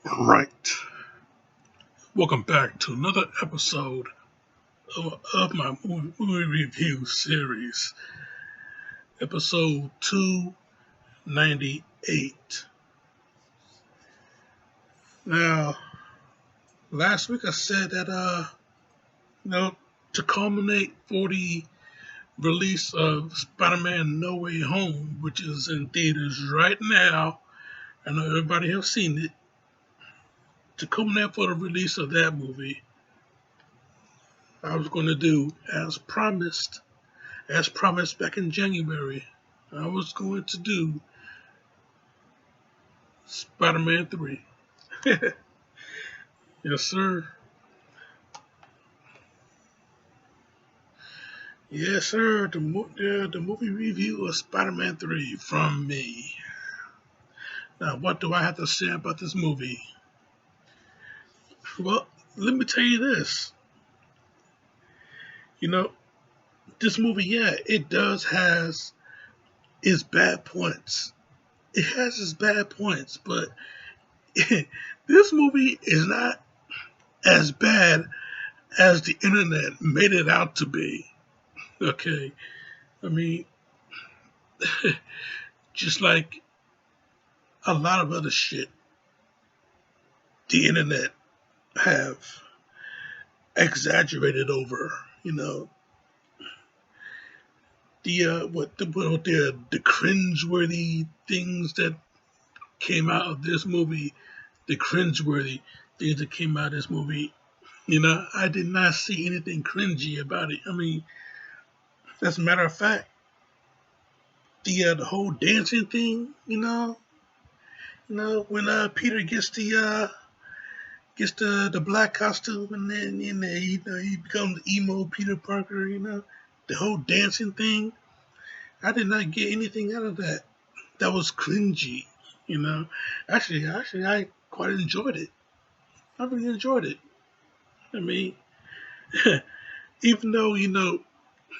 Right. Welcome back to another episode of my movie review series, episode 298. Now, last week I said that, to culminate for the release of Spider-Man No Way Home, which is in theaters right now, I know everybody has seen it, to culminate for the release of that movie, I was going to do as promised back in January, I was going to do Spider-Man 3. Yes, sir. Yes, sir. The movie review of Spider-Man 3 from me. Now, what do I have to say about this movie? Well, let me tell you this. You know, this movie, yeah, it does has its bad points. It has its bad points, but this movie is not as bad as the internet made it out to be. Okay, I mean, just like a lot of other shit the internet have exaggerated over, the cringeworthy things that came out of this movie, the cringeworthy things that came out of this movie. I did not see anything cringy about it. I mean, as a matter of fact, the whole dancing thing, when Peter gets the black costume, and then he becomes emo Peter Parker. The whole dancing thing. I did not get anything out of that. That was cringy. You know, actually, I quite enjoyed it. I really enjoyed it. I mean, even though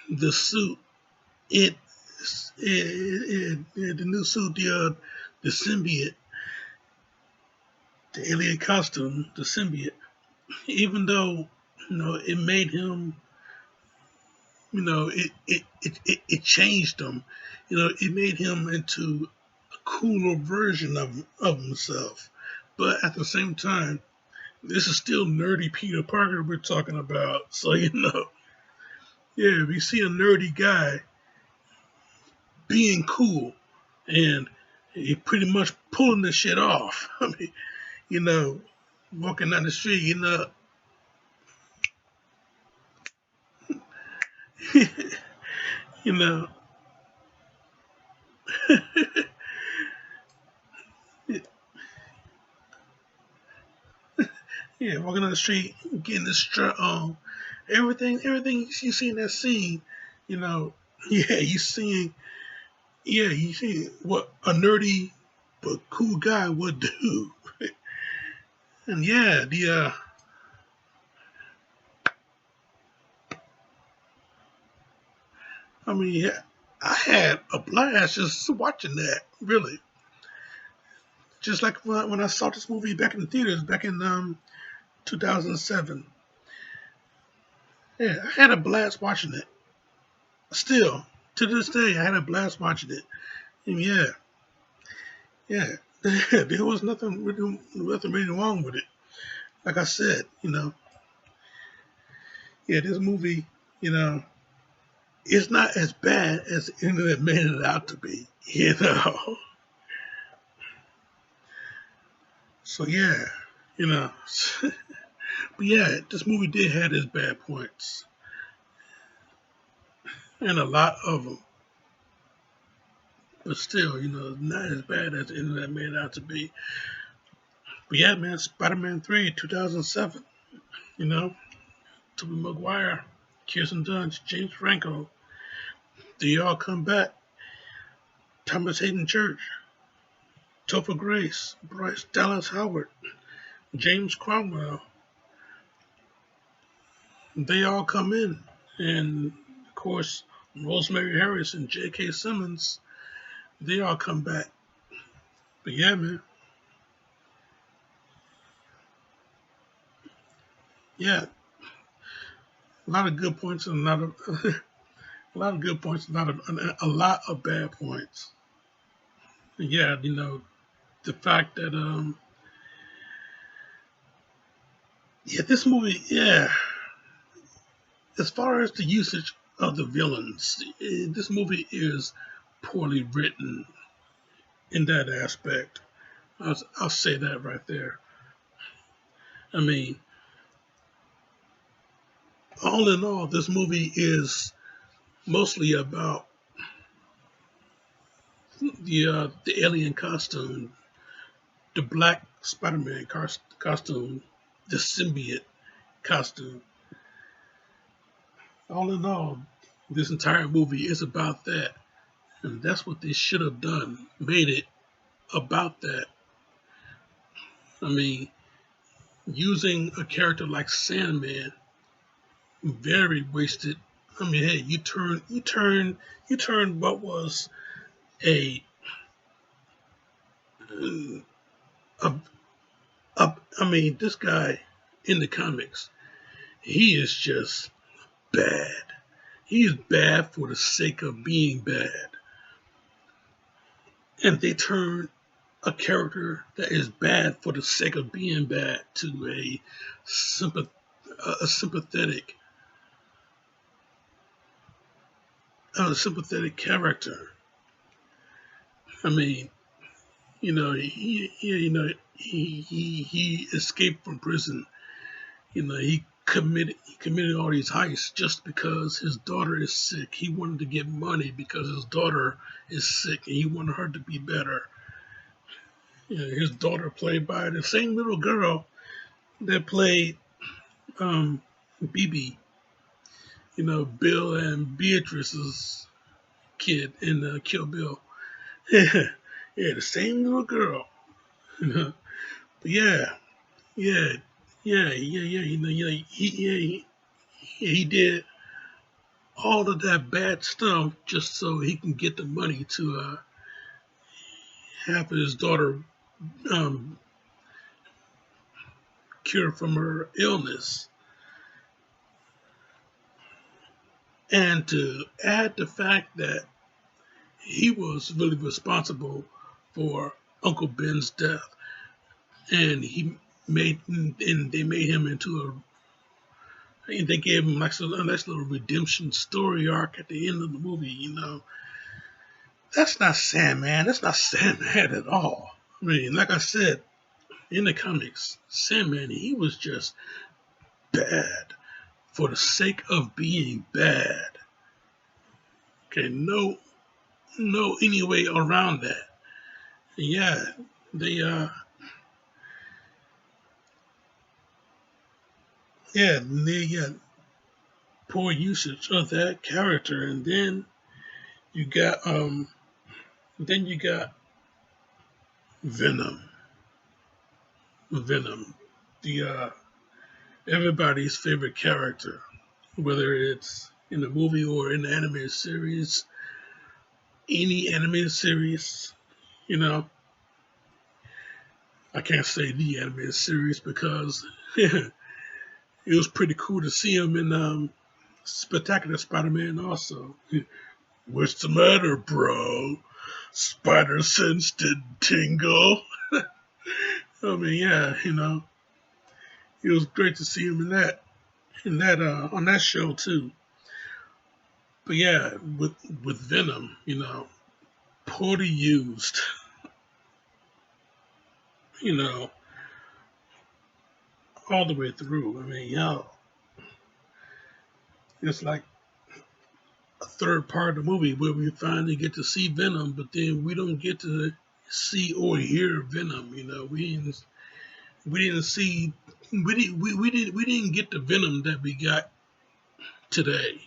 the suit, it, the new suit, the symbiote, the alien costume, the symbiote, even though it made him, it changed him. It made him into a cooler version of himself. But at the same time, this is still nerdy Peter Parker we're talking about. So yeah, if you see a nerdy guy being cool and he pretty much pulling the shit off. I mean, you know, walking down the street, you know, yeah, walking down the street, getting the strut on, everything you see in that scene, you know, yeah, you see what a nerdy but cool guy would do. And yeah, I mean, yeah, I had a blast just watching that. Really, just like when I saw this movie back in the theaters back in 2007. Yeah, I had a blast watching it. Still, to this day, I had a blast watching it. And yeah, there was nothing really wrong with it. Like I said, yeah, this movie, you know, it's not as bad as the internet made it out to be. So yeah, you know, but yeah, this movie did have its bad points, and a lot of them. But still, not as bad as the internet made it out to be. But yeah, man, Spider-Man 3, 2007. You know, Tobey Maguire, Kirsten Dunst, James Franco. They all come back. Thomas Hayden Church, Topher Grace, Bryce Dallas Howard, James Cromwell. They all come in. And, of course, Rosemary Harris and J.K. Simmons, they all come back. But yeah, man, Yeah, a lot of good points and not a, a lot of good points, not a lot of bad points. Yeah, the fact that yeah, this movie, yeah, as far as the usage of the villains, this movie is poorly written in that aspect. I'll say that right there. I mean, all in all, this movie is mostly about the alien costume, the black Spider-Man costume, the symbiote costume. All in all, this entire movie is about that, and that's what they should have done. Made it about that. I mean, using a character like Sandman, very wasted. I mean, hey, you turn what was a, a, I mean, this guy in the comics, he is just bad. He is bad for the sake of being bad. And they turn a character that is bad for the sake of being bad to sympath- a sympathetic character. I mean, he escaped from prison. He committed all these heists just because his daughter is sick. He wanted to get money because his daughter is sick and he wanted her to be better. His daughter played by the same little girl that played um, BB, Bill and Beatrice's kid in Kill Bill. Yeah, the same little girl. But yeah, yeah, yeah. He did all of that bad stuff just so he can get the money to have his daughter um, cured from her illness. And to add the fact that he was really responsible for Uncle Ben's death, and they made him into they gave him like a nice little redemption story arc at the end of the movie. That's not Sandman. That's not Sandman at all. I mean, like I said in the comics, Sandman, he was just bad for the sake of being bad. Okay, no any way around that. Yeah, they they poor usage of that character, and you got um then you got Venom. Venom, the everybody's favorite character, whether it's in the movie or in the animated series, any animated series, you know. I can't say the animated series because it was pretty cool to see him in Spectacular Spider-Man also. What's the matter, bro? Spider sense didn't tingle. I mean, yeah, it was great to see him in that on that show too. But yeah, with Venom, poorly used, you know, all the way through. I mean, it's like a third part of the movie where we finally get to see Venom, but then we don't get to see or hear Venom. We didn't see we didn't get the Venom that we got today.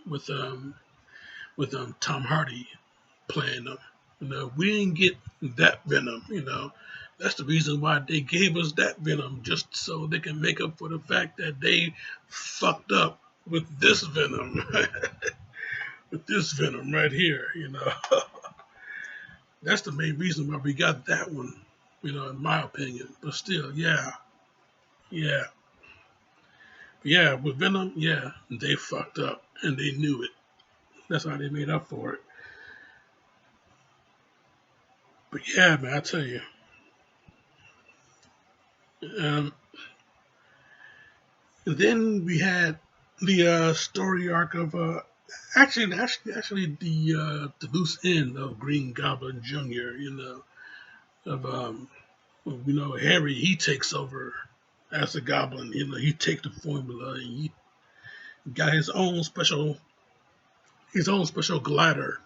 With Tom Hardy playing them. We didn't get that Venom. That's the reason why they gave us that Venom, just so they can make up for the fact that they fucked up with this Venom, with this Venom right here. That's the main reason why we got that one. In my opinion. But still, yeah, yeah. Yeah, with Venom, yeah, they fucked up and they knew it. That's how they made up for it. But yeah, man, I tell you, um, and then we had the story arc of actually the loose end of Green Goblin Jr. Of Harry, he takes over as a goblin. He takes the formula and he got his own special glider.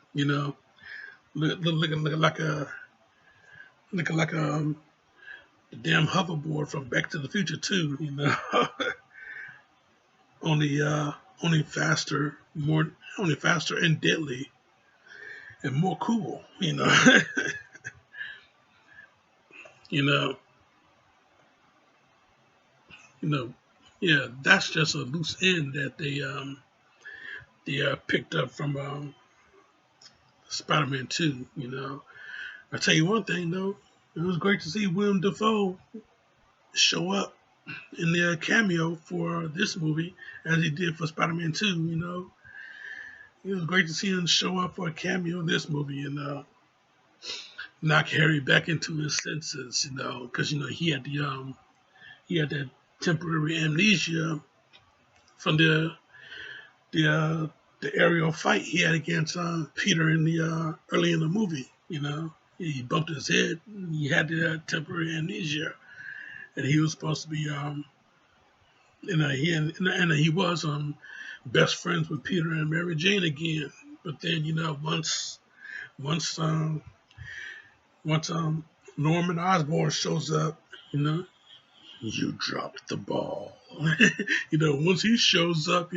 Looking like the damn hoverboard from Back to the Future too. Only only faster, more only faster and deadly and more cool. you know, you know, yeah. That's just a loose end that they picked up from Spider-Man 2. I tell you one thing though, it was great to see Willem Dafoe show up in the cameo for this movie as he did for Spider-Man 2. It was great to see him show up for a cameo in this movie and knock Harry back into his senses. Because he had that temporary amnesia from the uh, the aerial fight he had against Peter in the early in the movie. He bumped his head. He had the temporary amnesia, and he was supposed to be he was best friends with Peter and Mary Jane again. But then once once Norman Osborn shows up, you know you dropped the ball. Once he shows up,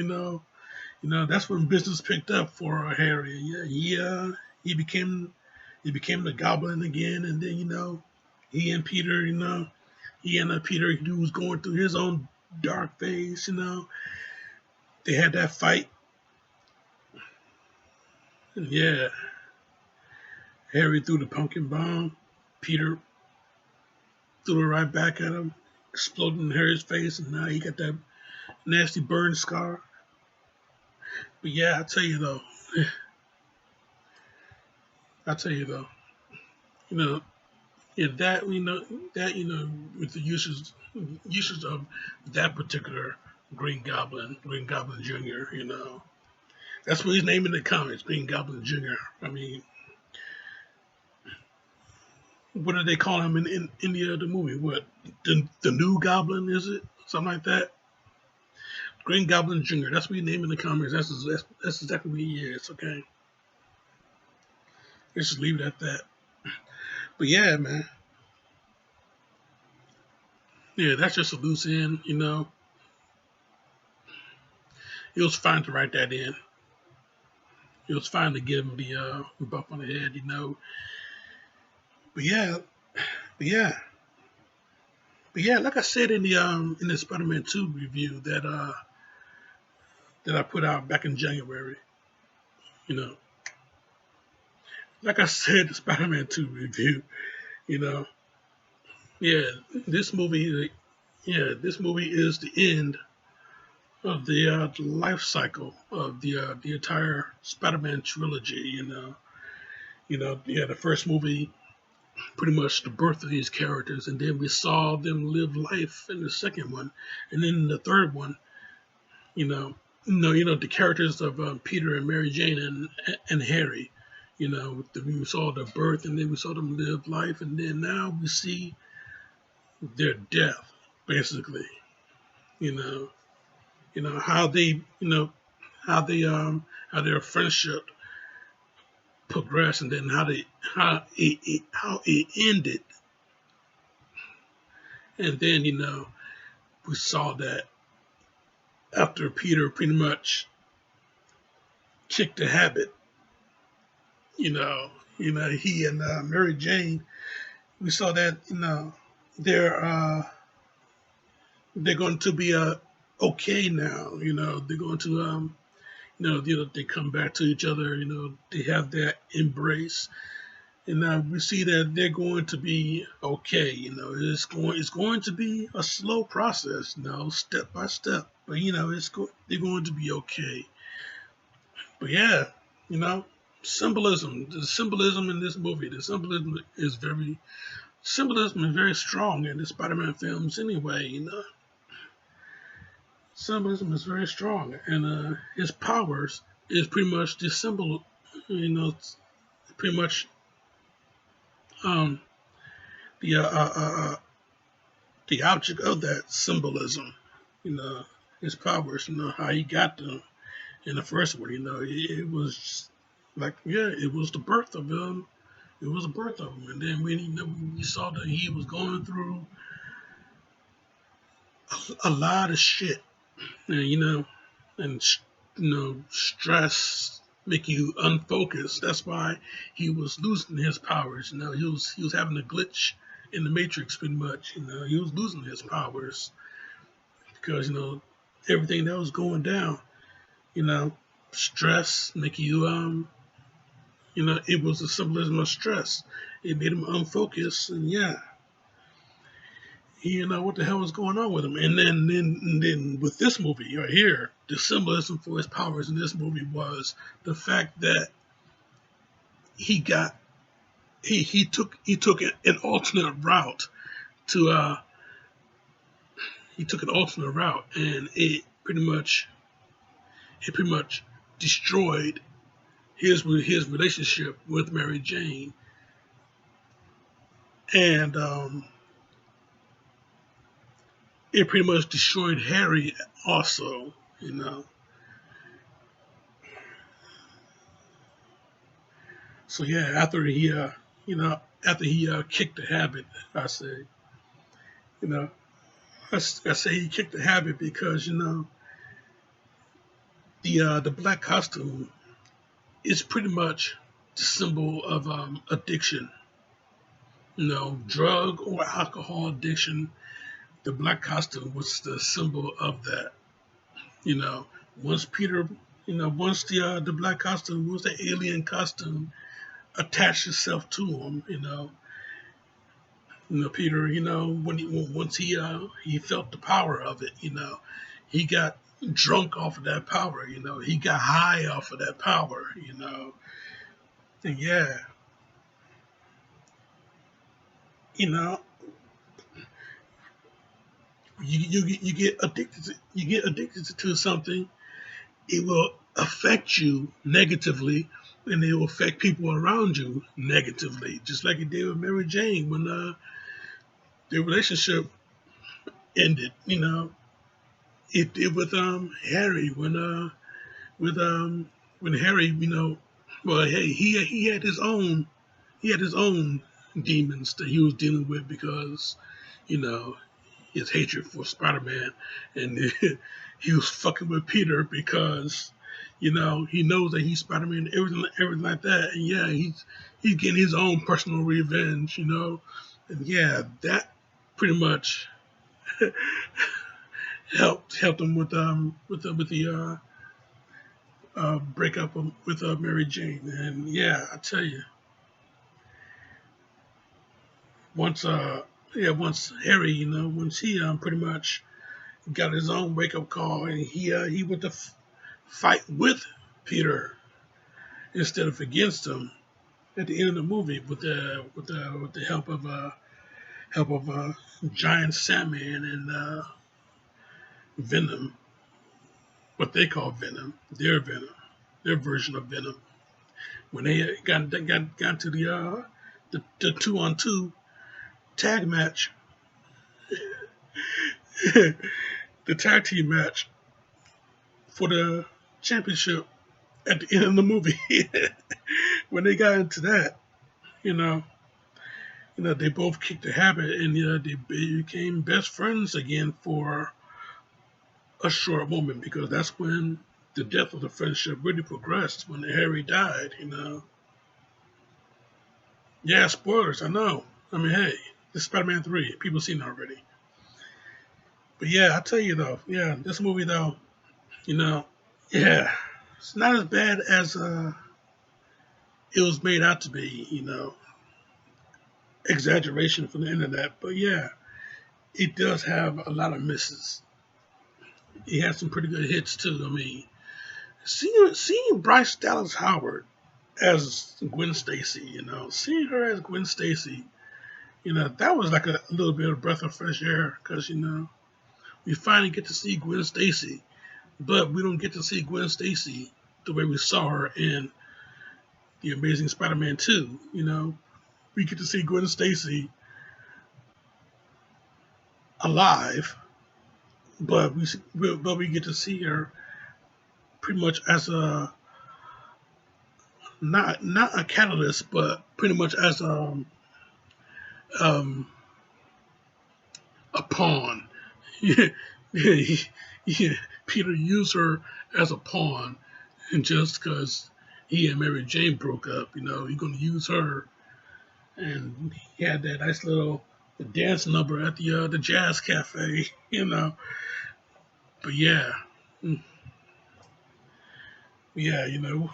that's when business picked up for Harry. Yeah, he became the Goblin again, and then he and Peter, Peter who was going through his own dark phase. They had that fight. And yeah, Harry threw the pumpkin bomb. Peter threw it right back at him, exploded in Harry's face, and now he got that nasty burn scar. But yeah, I tell you though, you know, yeah, that with the uses of that particular Green Goblin Junior. That's what he's named in the comics, Green Goblin Junior. I mean, what do they call him in the movie? What the new Goblin is it? Something like that. Green Goblin Junior. That's what he named in the comics. That's exactly what he is. Okay, let's just leave it at that. But yeah, man. Yeah, that's just a loose end. It was fine to write that in. It was fine to give him the bump on the head. But yeah, but yeah, but yeah. Like I said in the Spider-Man 2 review that I put out back in January. You know, like I said, the Spider-Man 2 review. You know, yeah, this movie, this movie is the end of the life cycle of the entire Spider-Man trilogy. The first movie, pretty much the birth of these characters, and then we saw them live life in the second one, and then the third one, the characters of Peter and Mary Jane and Harry. We saw their birth, and then we saw them live life, and then now we see their death, basically. You know, how they, how their friendship progressed, and then how it ended, and then we saw that after Peter pretty much kicked the habit, he and Mary Jane, we saw that they're they're going to be okay now. They're going to they come back to each other. They have that embrace, and we see that they're going to be okay. It's going to be a slow process, step by step. But they're going to be okay. But yeah, you know, the symbolism in this movie, symbolism is very strong in the Spider-Man films anyway. Symbolism is very strong, and his powers is pretty much the symbol. It's pretty much um, the the object of that symbolism. You know, his powers. How he got them in the first one. It was just like, yeah, it was the birth of him. It was the birth of him, and then when we saw that he was going through a lot of shit, and and stress make you unfocused. That's why he was losing his powers. He was having a glitch in the matrix pretty much. He was losing his powers because everything that was going down. You know, stress make you it was a symbolism of stress. It made him unfocused, and yeah, he didn't know what the hell was going on with him. And then with this movie right here, the symbolism for his powers in this movie was the fact that he got he took an alternate route to he took an alternate route, and it pretty much destroyed his relationship with Mary Jane, and it pretty much destroyed Harry also. So yeah, after he kicked the habit, I say, you know, I say he kicked the habit because the black costume is pretty much the symbol of addiction. Drug or alcohol addiction. The black costume was the symbol of that. You know, once Peter, once the black costume, once the alien costume attached itself to him, Peter, once he felt the power of it, he got drunk off of that power, he got high off of that power, and yeah, you know, you get addicted to something, it will affect you negatively, and it will affect people around you negatively, just like it did with Mary Jane when their relationship ended. It did with Harry when Harry, well, hey, he had his own demons that he was dealing with because you know his hatred for Spider-Man, and he was fucking with Peter because he knows that he's Spider-Man, and everything like that, and yeah, he's getting his own personal revenge, and yeah, that pretty much helped him with the breakup with Mary Jane, and yeah, I tell you, once once Harry, once he pretty much got his own wake up call, and he went to fight with Peter instead of against him at the end of the movie with the help of giant Sandman and Venom, what they call Venom, their version of Venom. When they got to the 2-on-2 tag match, the tag team match for the championship at the end of the movie, when they got into that, you know, they both kicked the habit, and they became best friends again for a short moment, because that's when the death of the friendship really progressed, when Harry died. Yeah, spoilers, I know. I mean, hey, this is Spider-Man 3. People seen it already. But yeah, I tell you though, yeah, this movie though, you know, yeah, it's not as bad as it was made out to be. exaggeration from the internet. But yeah, it does have a lot of misses. It has some pretty good hits too. I mean, seeing Bryce Dallas Howard as Gwen Stacy, seeing her as Gwen Stacy, that was like a little bit of breath of fresh air because we finally get to see Gwen Stacy, but we don't get to see Gwen Stacy the way we saw her in the Amazing Spider-Man 2. We get to see Gwen Stacy alive, but we get to see her pretty much as a not a catalyst, but pretty much as um, a pawn. Yeah, yeah, Peter used her as a pawn, and just because he and Mary Jane broke up, he's gonna use her. And he had that nice little dance number at the jazz cafe, But yeah, mm, yeah,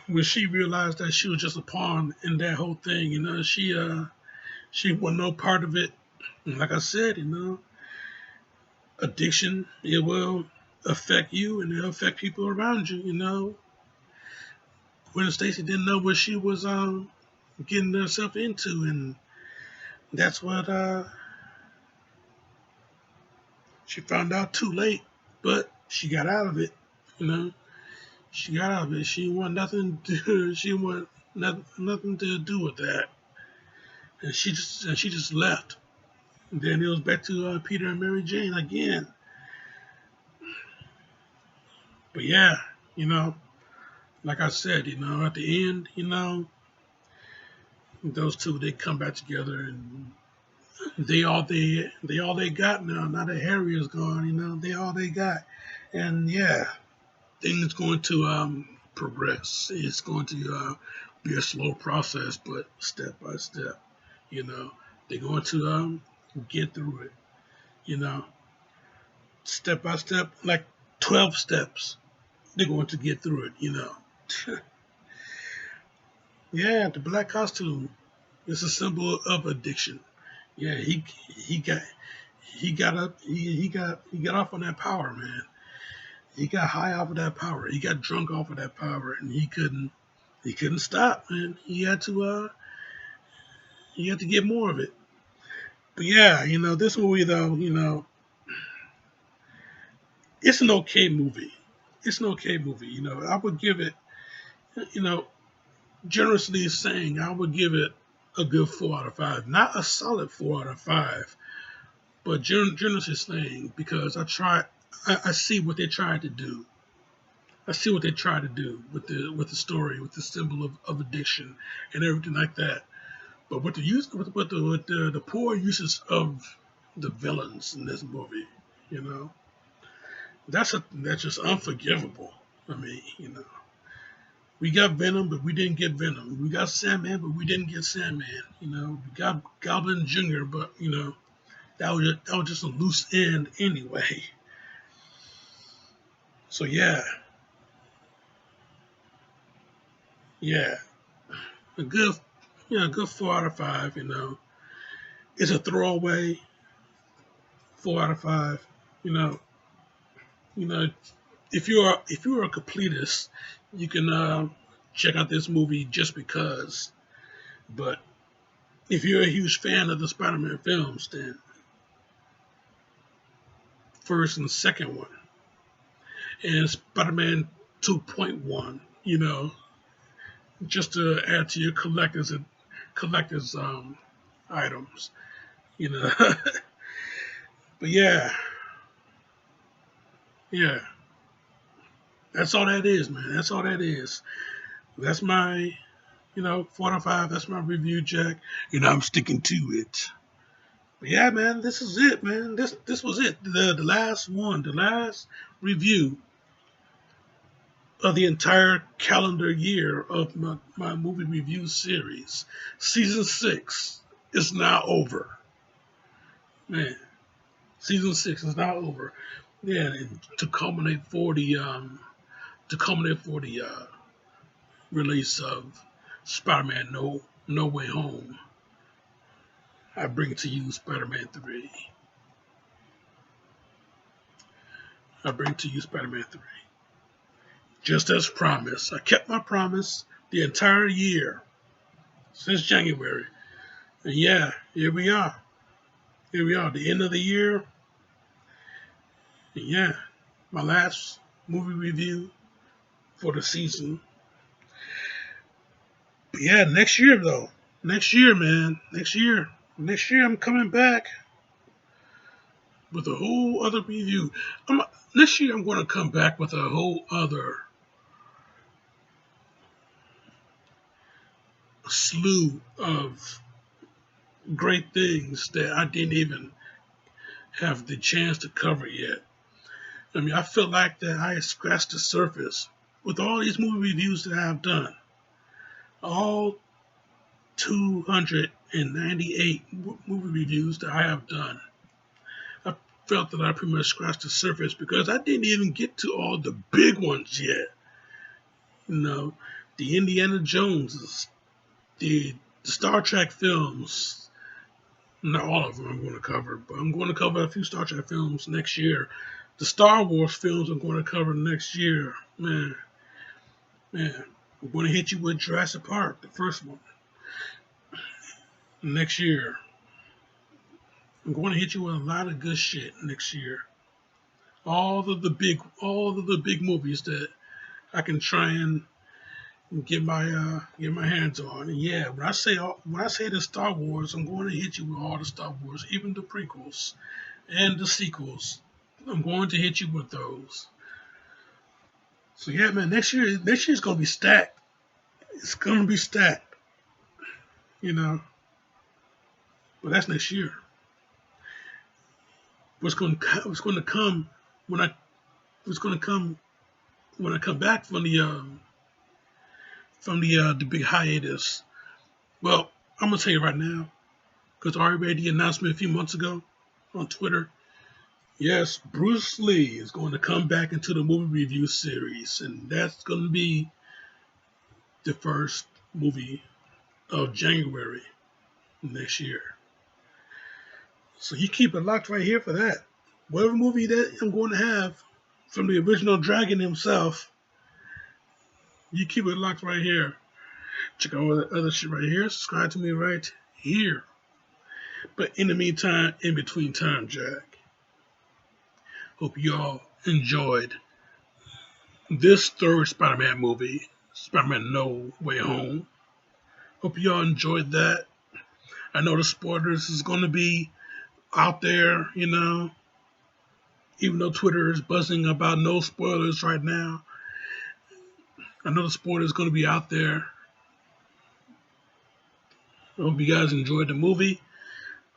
when she realized that she was just a pawn in that whole thing, she wasn't no part of it. And like I said, addiction, it will affect you and it'll affect people around you. Gwen Stacy didn't know what she was getting herself into, and that's what she found out too late, but she got out of it. You know, she got out of it. She didn't want nothing to. She didn't want nothing to do with that, and she just left. And then it was back to Peter and Mary Jane again. But yeah, you know, like I said, at the end, those two they come back together and they all they got now. Now that Harry is gone, they all they got, and yeah, things going to progress. It's going to be a slow process, but step by step, you know, they're going to get through it, you know, step by step, like 12 steps. They're going to get through it. Yeah, the black costume is a symbol of addiction. Yeah, he got off on that power, man. He got high off of that power. He got drunk off of that power, and he couldn't stop, man. He had to get more of it. But yeah, this movie though, it's an okay movie. It's an okay movie. I would give it, you know, generously saying, I would give it a good 4 out of 5. Not a solid 4 out of 5, but generously saying because I see what they tried to do. I see what they tried to do with the story, with the symbol of addiction and everything like that. But with the use with the poor uses of the villains in this movie, you know, that's just unforgivable. I mean, we got Venom, but we didn't get Venom. We got Sandman, but we didn't get Sandman. We got Goblin Jr., but that was just a loose end anyway. So yeah, yeah, a good, a good 4 out of 5. It's a throwaway 4 out of 5. You know, you know, if you're a completist, you can check out this movie just because. But if you're a huge fan of the Spider-Man films, then first and second one, and Spider-Man 2.1, just to add to your collectors items, you know. But yeah, yeah, that's all that is, man. That's all that is. That's my 4 out of 5. That's my review, Jack. I'm sticking to it. But yeah, man, this is it, man. This was it. The last one, the last review of the entire calendar year of my movie review series. Season 6 is now over. Man, season 6 is now over. Yeah, and to culminate for the release of Spider-Man No Way Home. I bring to you Spider-Man 3. I bring to you Spider-Man 3. Just as promised. I kept my promise the entire year since January. And yeah, here we are. Here we are, the end of the year. And yeah, my last movie review for the season. But yeah, next year though. Next year, man. Next year. Next year I'm coming back with a whole other review. Next year I'm going to come back with a whole other slew of great things that I didn't even have the chance to cover yet. I mean, I feel like that I scratched the surface with all these movie reviews that I've done. All 298 movie reviews that I have done. I felt that I pretty much scratched the surface because I didn't even get to all the big ones yet. You know, the Indiana Joneses, the Star Trek films. Not all of them I'm going to cover, but I'm going to cover a few Star Trek films next year. The Star Wars films I'm going to cover next year. Man, we're going to hit you with Jurassic Park, the first one, next year. I'm going to hit you with a lot of good shit next year. All of the big movies that I can try and get my hands on. And yeah, when I say the Star Wars, I'm going to hit you with all the Star Wars, even the prequels and the sequels. I'm going to hit you with those. So yeah, man, next year's gonna be stacked. It's gonna be stacked, you know. But that's next year. What's going to come when I what's going to come when I come back from the big hiatus? Well, I'm gonna tell you right now because I already made the announcement a few months ago on Twitter. Yes, Bruce Lee is going to come back into the movie review series, and that's going to be the first movie of January next year. So you keep it locked right here for that. Whatever movie that I'm going to have from the original Dragon himself, you keep it locked right here. Check out all the other shit right here. Subscribe to me right here. But in the meantime, in between time, Jack, hope y'all enjoyed this third Spider-Man movie, Spider-Man No Way Home. Hope y'all enjoyed that. I know the spoilers is going to be out there, you know, even though Twitter is buzzing about no spoilers right now. I know the spoilers is going to be out there. I hope you guys enjoyed the movie.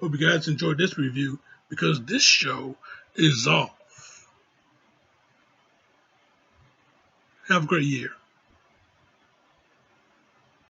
Hope you guys enjoyed this review because this show is off. Have a great year.